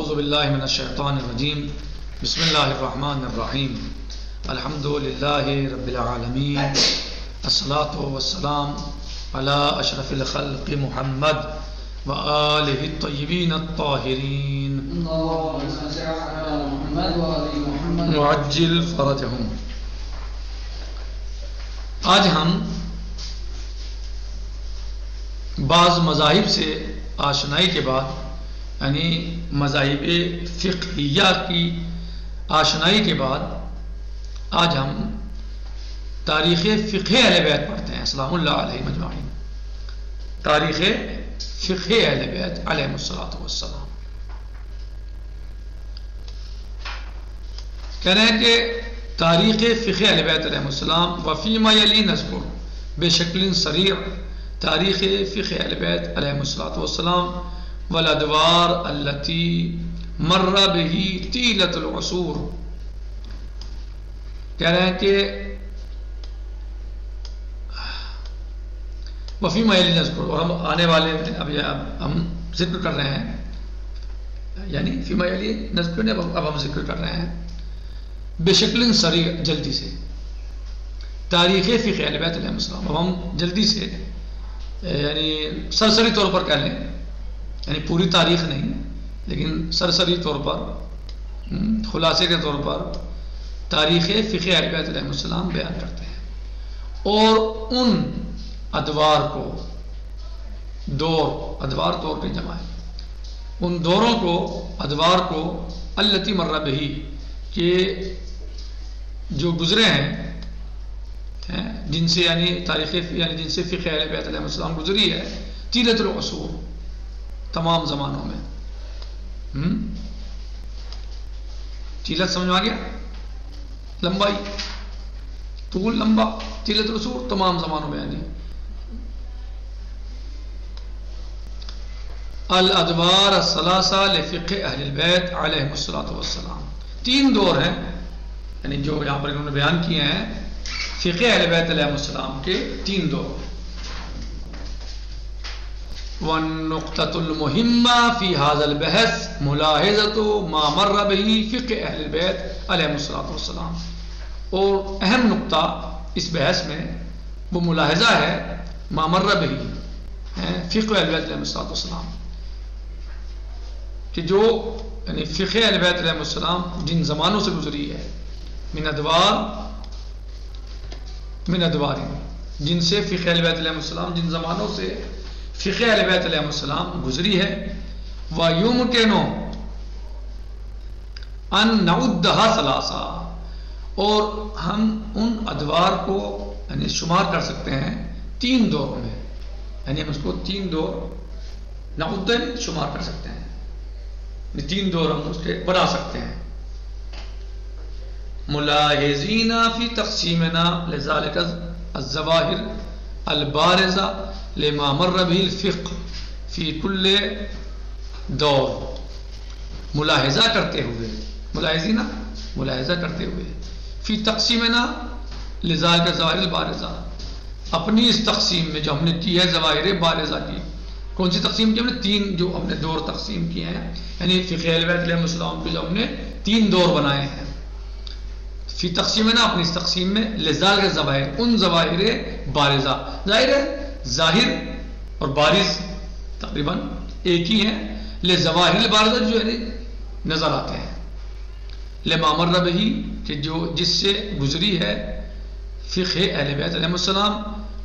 اعوذ باللہ من الشیطان الرجیم بسم اللہ الرحمن الرحیم الحمد للہ رب العالمین الصلاة والسلام علی اشرف الخلق محمد وآلہ الطیبین الطاہرین وعجل فرجہم۔ آج ہم بعض مذاہب سے آشنائی کے بعد، یعنی مذاہب فقہیہ کی آشنائی کے بعد، آج ہم تاریخ فقہ اہل بیت پڑھتے ہیں سلام اللہ علیہ مجمعین۔ تاریخ فقہ اہل بیت علیہ الصلوۃ والسلام۔ کہہ رہے ہیں کہ تاریخ فقہ اہل بیت علیہ السلام وفیما یلی نذکر بشکل سریع تاریخ فقہ اہل بیت علیہ الصلوۃ والسلام والادوار التي مر به طیلۃ العصور۔ کہہ رہے ہیں کہ وفیما یلی نذکر، اور ہم آنے والے اب ہم ذکر کر رہے ہیں، یعنی فیما یلی نذکر نے اب ہم ذکر کر رہے ہیں بشکل سریع، جلدی سے، تاریخ فقہ اہل بیت علیہ السلام۔ اب ہم جلدی سے، یعنی سرسری طور پر کہہ لیں، یعنی پوری تاریخ نہیں لیکن سرسری طور پر، خلاصے کے طور پر تاریخ فقہ اہل بیت علیہ السلام بیان کرتے ہیں، اور ان ادوار کو، دور، ادوار دور کی جمع ہے، ان دوروں کو، ادوار کو، التی مر بہی، کہ جو گزرے ہیں، جن سے، یعنی تاریخ، یعنی جن سے فقہ اہل بیت علیہ السلام گزری ہے، طیلۃ العصور، تمام زمانوں میں۔ طیلۃ سمجھ میں آ گیا؟ لمبائی، طول، لمبا، طیلۃ العصور، تمام زمانوں میں۔ یعنی الادوار الثلاثہ لفقہ اہل البیت علیہ الصلوۃ والسلام، تین دور ہیں، یعنی جو یہاں پر انہوں نے بیان کیے ہیں فقہ اہل بیت علیہ السلام کے تین دور۔ والنقطة المهمة في هذا البحث ملاحظة ما مر به فقہ اہل البیت علیہ الصلوۃ والسلام، اور اہم نقطہ اس بحث میں وہ ملاحظہ ہے ما مر به فقہ اہل بیت علیہ الصلوۃ والسلام، کہ جو، یعنی فقہ اہل بیت علیہ السلام جن زمانوں سے گزری ہے، من ادوار، جن سے فقہ اہل بیت علیہ السلام، جن زمانوں سے فقہ اہل بیت علیہ السلام گزری ہے، وَيُمْكِنُ أَن نَعُدَّهَا ثَلَاثًا، اور ہم ان ادوار کو، یعنی شمار کر سکتے ہیں تین دوروں میں، یعنی ہم اس کو تین دور نعدن شمار کر سکتے ہیں، تین دور ہم اس کے بنا سکتے ہیں۔ ملاحظین فی تقسیمنا لذالک الظواہر البارزہ لما مر به الفقہ فی کل دور، ملاحظہ کرتے ہوئے، ملاحظین، ملاحظہ کرتے ہوئے، فی تقسیمنا لذالک الظواہر البارزہ، اپنی اس تقسیم میں جو ہم نے کی ہے ظواہر بارزہ کی۔ کون سی تقسیم کی ہم نے؟ تین جو ہم نے دور تقسیم کیے ہیں، یعنی فقہ اہل بیت علیہ السلام کے جو ہم نے تین دور بنائے ہیں، فی تقسیمنا، اپنی اس تقسیم میں، لذالک الظواہر، ان ظواہر بارزہ، ظاہر ہے، ظاہر اور بارز تقریباً ایک ہی ہیں، لظواہر البارزہ جو ہے نظر آتے ہیں، لما مر بہ، کہ جو جس سے گزری ہے فقہ اہل بیت علیہ السلام،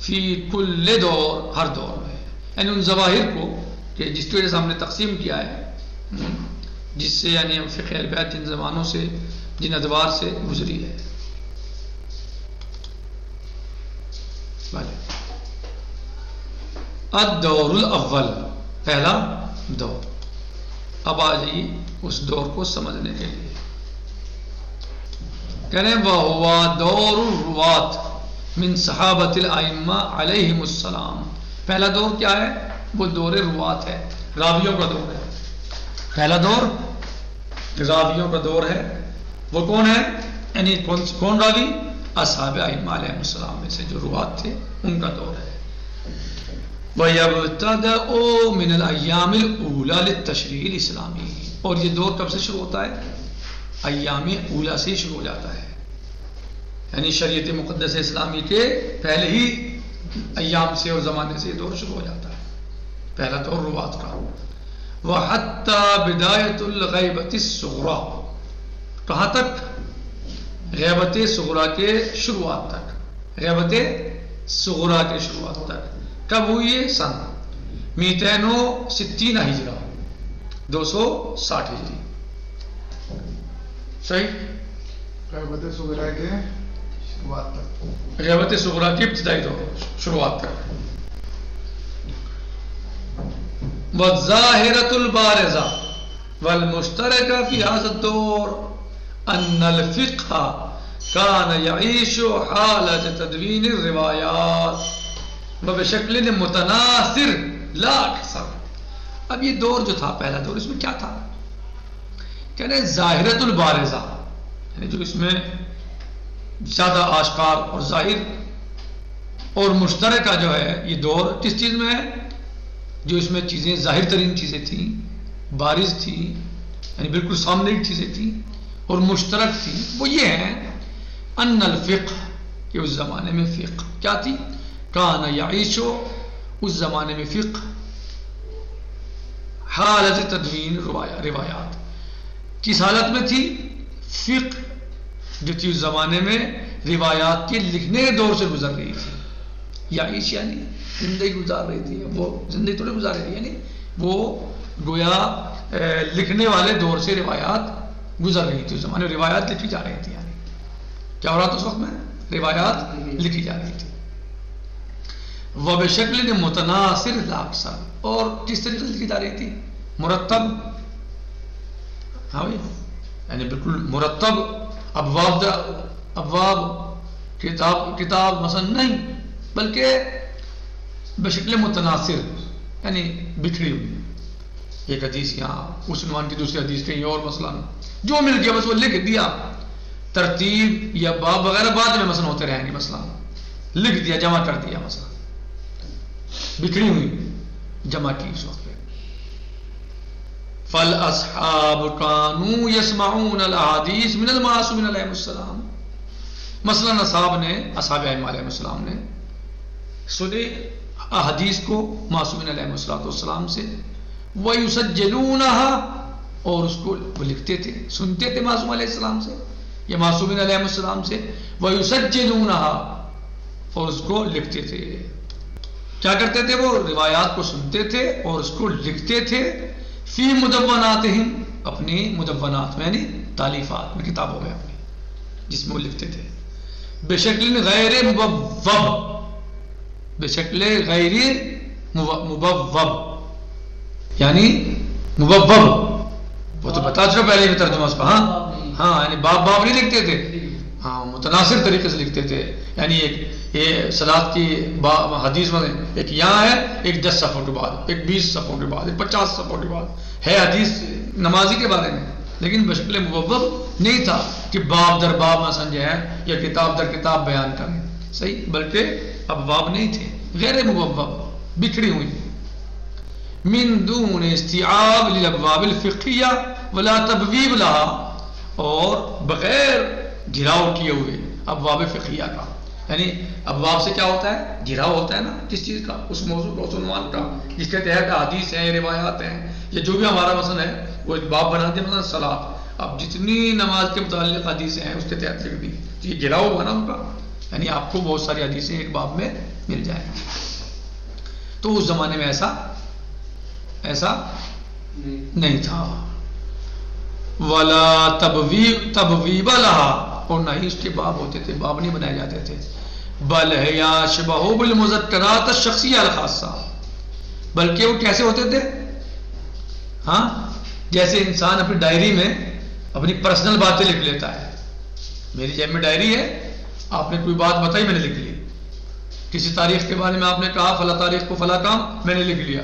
فی کل دور، ہر دور میں، یعنی ان ظواہر کو، کہ جس کی وجہ سے ہم نے تقسیم کیا ہے، جس سے، یعنی فقہ اہل بیت جن زمانوں سے، جن ادوار سے گزری ہے۔ الدور الاول، پہلا دور۔ اب آ جائیے اس دور کو سمجھنے کے لیے، کہہ رہے ہیں وَهُوَ دور الروات من صحابۃ الائمہ علیہم السلام۔ پہلا دور کیا ہے؟ وہ دور روات ہے، راویوں کا دور ہے۔ پہلا دور راویوں کا دور ہے، وہ کون ہے؟ یعنی کون راوی؟ اصحاب ائمہ علیہ السلام میں سے جو روات تھے، ان کا دور ہے۔ وَيَبْتَدَأُ مِنَ الْأَيَّامِ الْأُولَى لِلتَّشْرِيعِ الْإِسْلَامِي، اور یہ دور کب سے شروع ہوتا ہے؟ ایام اولا سے شروع ہو جاتا ہے، یعنی شریعت مقدس اسلامی کے پہلے ہی ایام سے اور زمانے سے یہ دور شروع ہو جاتا ہے، پہلا دور روات کا۔ وَحَتَّى بِدَایَةُ الْغَیبَةِ الصُّغْرَىٰ، کہاں تک؟ غیبت صغریٰ کے شروعات تک، غیبت صغریٰ کے شروعات تک۔ کب ہوئی ہے؟ سن 260 ہجرہ، 260 ہجری، صحیح؟ غیبت صغریٰ کے شروعات تک، غیبت صغریٰ کی ابتدائی دور، شروعات تک۔ والظاہرۃ البارزہ والمشترکہ فی ھذا الدور ان الفقہ کان یعیش حالۃ تدوین الروایات وبشکل متناثر لا اکثر۔ اب یہ دور جو تھا، پہلا دور، اس میں کیا تھا؟ کہہ رہے ظاہرۃ البارزہ، یعنی جو اس میں زیادہ آشکار اور ظاہر اور مشترکہ جو ہے یہ دور کس چیز میں ہے؟ جو اس میں چیزیں ظاہر ترین چیزیں تھیں، بارز تھیں، یعنی بالکل سامنے کی چیزیں تھیں اور مشترک تھیں، وہ یہ ہیں ان الفقہ، کہ اس زمانے میں فقہ کیا تھی؟ کان یعیشو، اس زمانے میں فقہ حالت تدوین روایات، کس حالت میں تھی؟ فقہ جو تھی اس زمانے میں روایات کے لکھنے کے دور سے گزر رہی تھی۔ یعیش یعنی زندگی گزار رہی تھی، وہ زندگی تھوڑی گزار رہی تھی، یعنی وہ گویا لکھنے والے دور سے روایات گزر رہی تھی، اس زمانے میں روایات لکھی جا رہی تھی، یعنی کیا ہو رہا تھا اس وقت میں؟ روایات لکھی جا رہی تھی۔ وبشکل متناثر لا اکثر، اور کس طریقے سے لکھی جا رہی تھی؟ مرتب، ہاں بھائی، یعنی بالکل مرتب، ابواب کتاب مثلا نہیں، بلکہ بشکل متناثر، یعنی بکھری ہوئی، ایک حدیث یہاں، اس عنوان کی دوسری حدیث کہیں اور، مثلا جو مل گیا بس وہ لکھ دیا، ترتیب یا باب وغیرہ بعد میں مثلا ہوتے رہیں گے، مثلا لکھ دیا، جمع کر دیا، مثلا بکھری ہوئی جمع کی اس وقت پہ۔ فالاصحاب كانوا يسمعون الاحاديث من المعصومين علیہ السلام، مثلا اصحاب ائمہ علیہ السلام نے سنے احادیث کو معصومین علیہ السلام سے، وَيُسَجِّلُونَهَا، اور اس کو وہ لکھتے تھے، سنتے تھے معصوم علیہ السلام سے یا معصومین علیہ السلام سے، وَيُسَجِّلُونَهَا، اور اس کو لکھتے تھے۔ کیا کرتے تھے؟ وہ روایات کو سنتے تھے اور اس کو لکھتے تھے، فی مدوناتہم، اپنی مدونات میں، یعنی تالیفات میں، کتابوں میں اپنی، جس میں وہ لکھتے تھے، بشکل غیر مبوب، بشکل غیر مبوب، یعنی مبوب، وہ تو بتا چلو پہلے میں ترجمہ اس کا، ہاں، یعنی باب نہیں لکھتے تھے، ہاں، متناثر طریقے سے لکھتے تھے، یعنی ایک یہ صلاۃ کی حدیث میں ایک یہاں ہے، ایک 10 صفحوں کے بعد، ایک 20 صفحوں کے بعد، ایک 50 صفحوں کے بعد ہے حدیث نمازی کے بارے میں، لیکن بشکل مبوب نہیں تھا کہ باب در باب مثلا جو ہے یا کتاب در کتاب بیان کریں، صحیح، بلکہ ابواب نہیں تھے، غیر مبوب، بکھری ہوئی، من دون استیعاب للابواب الفقہیہ ولا تبویب لها، اور بغیر گھراؤ کیے ہوئے ابواب فقہیہ کا، یعنی ابواب سے کیا ہوتا ہے؟ گھراؤ ہوتا ہے نا کس چیز کا؟ اس موضوع کا، اس عنوان کا، جس کے تحت حدیث ہیں، روایات ہیں، یا جو بھی ہمارا مثلا ہے وہ ایک باب بنا دیا، مثلا صلاۃ، اب جتنی نماز کے متعلق حدیثیں ہیں اس کے تحت لکھ دی، تو یہ گھراؤ ہوگا نا ان کا، یعنی آپ کو بہت ساری حدیثیں ایک باب میں مل جائیں گی۔ تو اس زمانے میں ایسا نہیں تھا، ولا تبویب لها، اور نہ ہی اس کے باب ہوتے تھے، باب نہیں بنائے جاتے تھے، بل ہے شبہ بالمذکرات الشخصیہ الخاصہ، بلکہ وہ کیسے ہوتے تھے؟ ہاں، جیسے انسان اپنی ڈائری میں اپنی پرسنل باتیں لکھ لیتا ہے، میری جیب میں ڈائری ہے، آپ نے کوئی بات بتائی، میں نے لکھ لی، کسی تاریخ کے بارے میں آپ نے کہا فلاں تاریخ کو فلاں کام، میں نے لکھ لیا،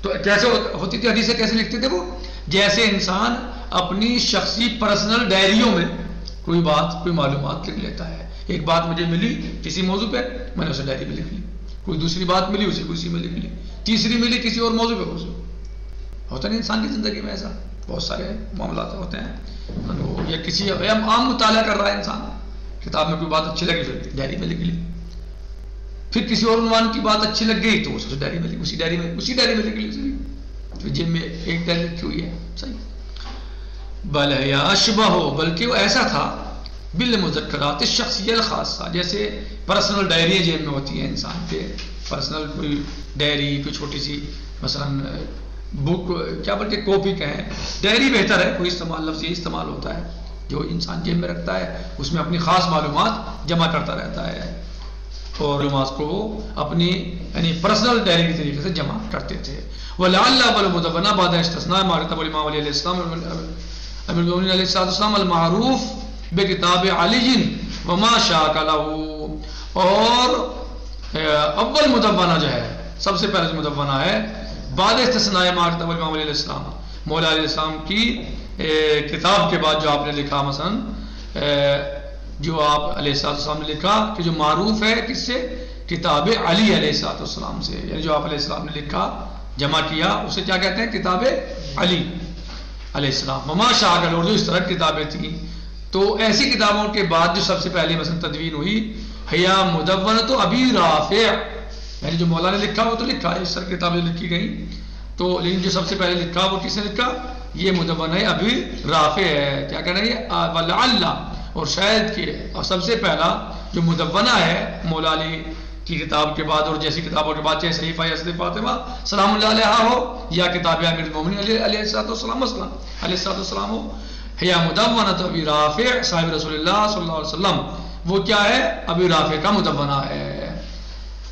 تو کیسے ہوتی تھی حدیثیں؟ کیسے لکھتے تھے وہ؟ جیسے انسان اپنی شخصی پرسنل ڈائریوں میں کوئی بات، کوئی معلومات لکھ لیتا ہے، ایک بات مجھے ملی کسی موضوع پہ، میں نے اسے ڈائری میں لکھ لی، کوئی دوسری بات ملی اسے اسی میں لکھ لی، تیسری ملی کسی اور موضوع پہ، ہوتا نہیں انسان کی زندگی میں ایسا، بہت سارے معاملات ہوتے ہیں، یا کسی عام مطالعہ کر رہا ہے انسان، کتاب میں کوئی بات اچھی لگی پھر ڈائری میں لکھ لی، پھر کسی اور عنوان کی بات اچھی لگ گئی تو اس ڈائری میں اسی ڈائری میں لکھ لی، پھر جیب میں ایک ڈائری رکھی ہوئی ہے. صحیح. بل یا اشبہ ہو، بلکہ وہ ایسا تھا بالمذکرات الشخصیہ الخاصہ، جیسے پرسنل ڈائریاں جیب میں ہوتی ہیں انسان کے، پرسنل کوئی ڈائری، کوئی چھوٹی سی مثلا بک، کیا بلکہ کاپی کہیں، ڈائری بہتر ہے، کوئی لفظ یہ استعمال ہوتا ہے جو انسان جیب میں رکھتا ہے، اس میں اپنی خاص معلومات جمع کرتا رہتا ہے، اور معلومات کو وہ اپنی یعنی پرسنل ڈائری کے طریقے سے جمع کرتے تھے. وَلَعَلَّ وَالْمُدَوَّنَ بعد استثناء معرفة الإمام علی علیہ السلام امیر المؤمنین علیہ السلام المعروف بکتاب علی وما شاک لہ. اور اول مدونہ جو ہے، سب سے پہلے جو مدونہ ہے بعد استثناء معرفة الإمام علیہ السلام، مولا علیہ السلام کی کتاب کے بعد جو آپ نے لکھا، مثلا جو آپ علیہ السلام نے لکھا کہ جو معروف ہے کس سے، کتاب علی علیہ السلام سے، یعنی جو آپ علیہ السلام نے لکھا جمع کیا اسے کیا کہتے ہیں، کتاب علی علیہ السلام. وما شاک لہ، جو اس طرح کتابیں تھیں. تو ایسی کتابوں کے بعد جو سب سے پہلے مثلا تدوین ہوئی، حیا مدونہ تو ابی رافع، یعنی جو مولا نے لکھا وہ تو لکھا ہے، اس طرح کتابیں لکھی گئیں، تو لیکن جو سب سے پہلے لکھا وہ کس نے لکھا، یہ مدونہ ابی رافع ہے. کیا کہنا ہے، ولعل، اور شاید کہ، اور سب سے پہلا جو مدونہ ہے مولا علی کی کتاب کے بعد اور جیسی کتابوں کے بعد، چاہے صحیفہ یا حضرت فاطمہ سلام اللہ علیہا ہو، یا کتاب امیر المومنین علیہ السلام ہو، حیا مدونہ تو ابی رافع صاحب رسول اللہ صلی اللہ علیہ وسلم، وہ کیا ہے، ابی رافع کا مدونہ ہے.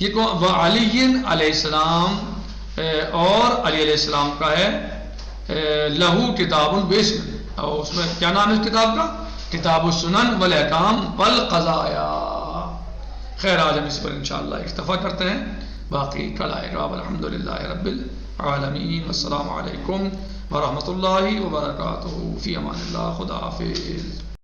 یہ علی علیہ السلام، اور علی علیہ السلام کا ہے لہو کتاب باسم، اور اس میں کیا نام ہے اس کتاب کا، کتاب السنن والاحکام والقضایا. خیر، آج ہم اس پر انشاءاللہ اکتفا کرتے ہیں، باقی کل آئے گا. الحمدللہ رب العالمین، السلام علیکم ورحمۃ اللہ وبرکاتہ، فی امان اللہ، خدا حافظ.